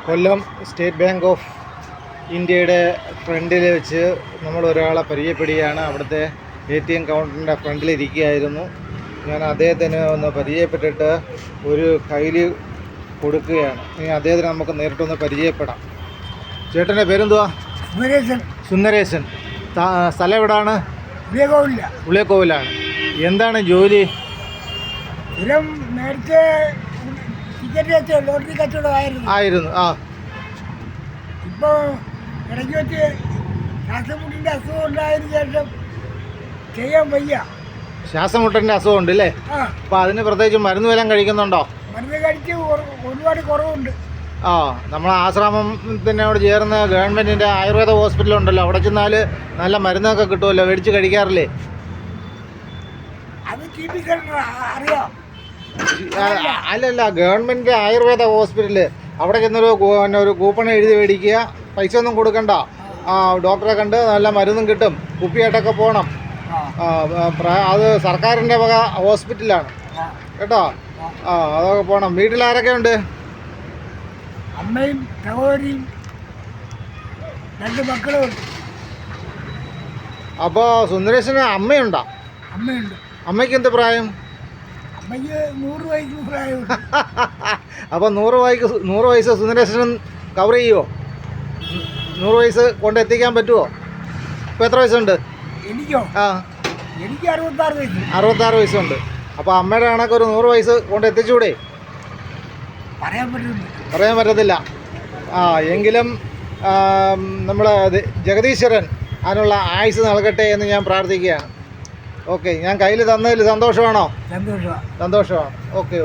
Kollam state bank of ഇന്ത്യയുടെ ഫ്രണ്ടിൽ വെച്ച് നമ്മൾ ഒരാളെ പരിചയപ്പെടുകയാണ്. അവിടുത്തെ ATM കൗണ്ടറിൻ്റെ ഫ്രണ്ടിലിരിക്കുകയായിരുന്നു. ഞാൻ അദ്ദേഹത്തിന് ഒന്ന് പരിചയപ്പെട്ടിട്ട് ഒരു കയ്യിൽ കൊടുക്കുകയാണ്. ഇനി അദ്ദേഹത്തിന് നമുക്ക് നേരിട്ടൊന്ന് പരിചയപ്പെടാം. ചേട്ടൻ്റെ പേരെന്തുവാ? സുന്ദരേശൻ. സ്ഥലം എവിടാണ്? ഉളിയക്കോവിലാണ്. എന്താണ് ജോലി? നേരത്തെ ലോട്ടറി കച്ചവടമായിരുന്നു. ഇപ്പോൾ ഇടയ്ക്ക് വെച്ച് ശ്വാസമുട്ടിൻ്റെ അസുഖം ഉണ്ടായതിനു ശേഷം ചെയ്യാൻ വയ്യ. ശ്വാസമുട്ടൻ്റെ അസുഖം ഉണ്ട് അല്ലേ? അപ്പോൾ അതിന് പ്രത്യേകിച്ച് മരുന്ന് വല്ലതും കഴിക്കുന്നുണ്ടോ? മരുന്ന് കഴിച്ച് ഒരുപാട് കുറവുണ്ട്. നമ്മൾ ആശ്രമത്തിനോട് ചേർന്ന് ഗവൺമെൻറ്റിൻ്റെ ആയുർവേദ ഹോസ്പിറ്റലുണ്ടല്ലോ, അവിടെ ചെന്നാൽ നല്ല മരുന്നൊക്കെ കിട്ടുമല്ലോ, മേടിച്ച് കഴിക്കാറില്ലേ? അത് അറിയാം. അല്ലല്ല, ഗവൺമെൻറ് ആയുർവേദ ഹോസ്പിറ്റല്, അവിടെ ചെന്നൊരു കൂപ്പൺ എഴുതി മേടിക്കുക, പൈസ ഒന്നും കൊടുക്കണ്ട. ഡോക്ടറെ കണ്ട് നല്ല മരുന്നും കിട്ടും. കുപ്പിയായിട്ടൊക്കെ പോകണം. അത് സർക്കാരിൻ്റെ വക ഹോസ്പിറ്റലാണ് കേട്ടോ. അതൊക്കെ പോകണം. വീട്ടിലാരൊക്കെ ഉണ്ട്? അമ്മയും സഹോദരിയും 2 മക്കളും ഉണ്ട്. അപ്പോൾ സുന്ദരേശന് അമ്മയുണ്ടോ? അമ്മയുണ്ട്. അമ്മയ്ക്ക് എന്ത് പ്രായം? അമ്മയ്ക്ക് 100 വയസ്സ് പ്രായമുണ്ട്. അപ്പോൾ 100 വയസ്സ് സുന്ദരേശനും കവർ ചെയ്യുമോ? 100 വയസ്സ് കൊണ്ട് എത്തിക്കാൻ പറ്റുമോ? ഇപ്പോൾ എത്ര വയസ്സുണ്ട്? എനിക്കോ? എനിക്ക് 66 വയസ്സ്. 66 വയസ്സുണ്ട്. അപ്പോൾ അമ്മയുടെ കണക്ക് ഒരു 100 വയസ്സ് കൊണ്ട് എത്തിച്ചൂടെ? പറയാൻ പറ്റത്തില്ല. എങ്കിലും നമ്മൾ ജഗദീശ്വരൻ അതിനുള്ള ആയുസ് നൽകട്ടെ എന്ന് ഞാൻ പ്രാർത്ഥിക്കുകയാണ്. ഓക്കെ, ഞാൻ കയ്യിൽ തന്നതിൽ സന്തോഷമാണോ? സന്തോഷമാണ്. സന്തോഷമാണ്. ഓക്കെ.